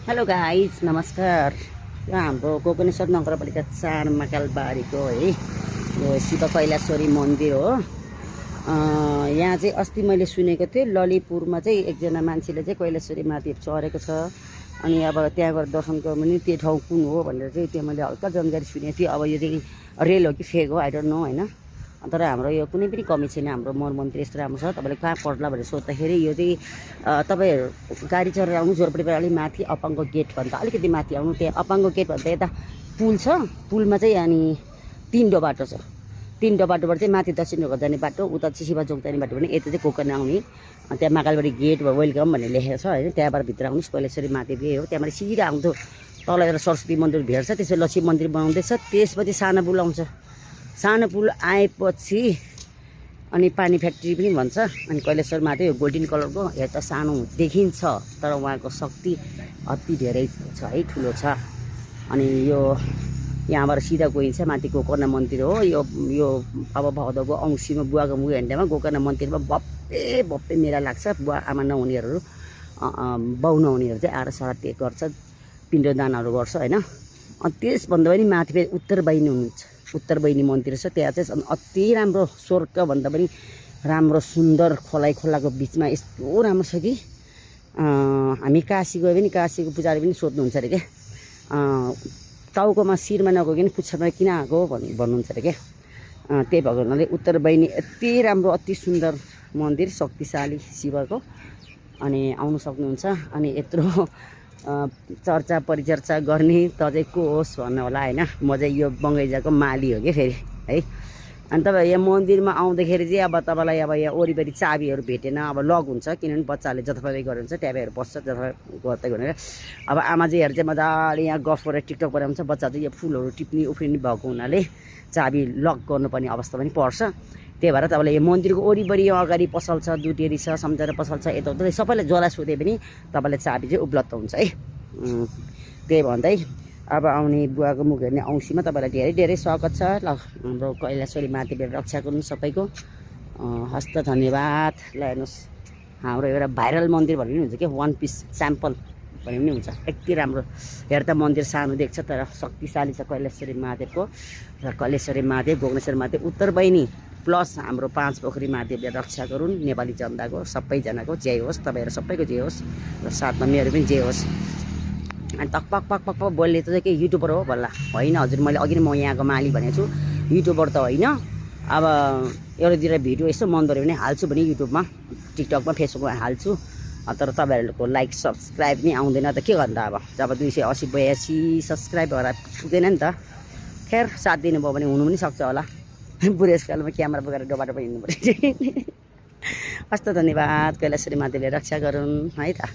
Hello guys नमस्कार। यो हाम्रो गोकर्णेश्वर नगरपालिका 4 मकालबारीको है यो शिव कैलाश्वरी मन्दिर हो। यहाँ चाहिँ अस्ति मैले सुनेको थिएँ ललितपुरमा चाहिँ एकजना मान्छेले चाहिँ कैलाश्वरी माथि चढेको छ। अनि अब त्यहाँ गएर दर्शन गर्नु पनि त्यो ठाउँ कुन हो भनेर चाहिँ त्यो मैले हल्का जानकारी सुनेको थिएँ। अब यो चाहिँ रेल हो कि फेक हो आई डोन्ट नो होइन। तर हाम्रो यो कुनै पनि कमी छैन, हाम्रो मर मन्दिर यस्तो राम्रो छ। तपाईँले कहाँ पर्ला भनेर सोद्धाखेरि यो चाहिँ तपाईँहरू गाडी चढेर आउनु जोरपट्टिबाट अलिक माथि अपाङ्गो गेटभन्दा अलिकति माथि आउनु। त्यहाँ अपाङ्गो गेटभन्दा यता पुल छ, पुलमा चाहिँ अनि 3 बाटो छ। 3 बाटोबाट चाहिँ माथि दक्षिण ढोका जाने बाटो, उता चाहिँ शिवचोक जाने बाटो भने यता चाहिँ गोकर्ण आउने। त्यहाँ महाकालबाडी गेट वेलकम भनेर लेखेको छ होइन। त्यहाँबाट भित्र आउनुहोस्, कैलाश्वरी माथि हो। त्यहाँबाट सिधा आउँथ्यो तल एउटा सरस्वती मन्दिर भेट्छ, त्यसपछि लक्ष्मी मन्दिर बनाउँदैछ। त्यसपछि सानो पुल आउँछ। सानो पुल आएपछि अनि पानी फ्याक्ट्री पनि भन्छ। अनि कैलाश्वर माथि यो गोल्डन कलरको हेर्दा सानो देखिन्छ, तर उहाँको शक्ति अति धेरै छ है, ठुलो छ। अनि यो यहाँबाट सिधा गइन्छ माथि गोकर्ण मन्दिर हो। यो अब भदौको औँसीमा बुवाको मुख हेर्दामा गोकर्ण मन्दिरमा भव्य भव्य मेला लाग्छ। बुवा आमा नहुनेहरू बाउ नहुनेहरू चाहिँ आएर सराते गर्छ, पिण्डदानहरू गर्छ होइन। अनि त्यसभन्दा पनि माथि फेरि उत्तर बहिनी हुनुहुन्छ, उत्तर बहिनी मन्दिर छ। त्यहाँ चाहिँ अति राम्रो, स्वर्गभन्दा पनि राम्रो सुन्दर खोलाको बिचमा यस्तो राम्रो छ कि हामी काशी गयो भने काशीको पुजारी पनि सोध्नुहुन्छ अरे क्या, टाउकोमा शिरमा नगइकन पुच्छरमा किन आएको भन्नुहुन्छ अरे क्या। त्यही भएको हुनाले उत्तर बहिनी यति राम्रो अति सुन्दर मन्दिर, शक्तिशाली शिवको। अनि आउनु सक्नुहुन्छ। अनि यत्रो चर्चा परिचर्चा गर्ने त चाहिँ को होस् भन्नु होला होइन। म चाहिँ यो बङ्गैजाको माली हो कि फेरि है। अनि तपाईँ यहाँ मन्दिरमा आउँदाखेरि चाहिँ अब तपाईँलाई अब यहाँ वरिपरि चाबीहरू भेटेन, अब लक हुन्छ, किनभने बच्चाहरूले जथाभावी गरेर हुन्छ, ट्याबीहरू बस्छ जथा गर्दै भनेर। अब आमाजीहरू चाहिँ मजाले यहाँ गफ गरेर टिकटक बनाउँछ, बच्चा चाहिँ यो फुलहरू टिप्ने उफ्रिने भएको हुनाले चाबी लक गर्नुपर्ने अवस्था पनि पर्छ। त्यही भएर तपाईँलाई यो मन्दिरको वरिपरि अगाडि पसल छ, दुटेरी छ, सम्झेर पसल छ, यताउता सबैलाई जला सोधे पनि तपाईँलाई चाबी चाहिँ उपलब्ध हुन्छ है। त्यही भन्दै अब आउने बुवाको मुख हेर्ने औँसीमा तपाईँलाई धेरै धेरै स्वागत छ। ल हाम्रो कैलाश्वरी माथि रक्षा गर्नु सबैको। हस्त धन्यवाद। ल हेर्नुहोस्, हाम्रो एउटा भाइरल मन्दिर भन्ने पनि हुन्छ क्या, 1 पिस स्याम्पल भन्ने पनि हुन्छ। यति राम्रो हेर्दा मन्दिर सानो देख्छ तर शक्तिशाली छ कैलाश्वरी महादेवको। र कैलाश्वरी महादेव, गोकर्णेश्वर महादेव, उत्तर बहिनी प्लस हाम्रो 5 पोखरी महादेवले रक्षा गरून्। नेपाली जनताको सबैजनाको जय होस्, तपाईँहरू सबैको जय होस्, र साथमा मेरो पनि जय होस्। अनि टक पक पक पक पक बोल्ने त चाहिँ के युट्युबर हो भल्ला होइन हजुर। मैले अघि नै म यहाँको माली भनेको छु, युट्युबर त होइन। अब एउटा दुईवटा भिडियो यसो मन पऱ्यो भने हाल्छु भने युट्युबमा, टिकटकमा, फेसबुकमा हाल्छु। तर तपाईँहरूको लाइक सब्सक्राइब पनि आउँदैन त के गर्दा। अब जब 280-82 सब्सक्राइब भएर पुग्दैन नि त। खैर साथ दिनुभयो भने हुनु पनि सक्छ होला। बुढेसकालमा क्यामेरा बोकेर डोबाटो पनि हिँड्नु पऱ्यो। हस्त धन्यवाद। कैलाश्वरी माथि रक्षा गरून् है त।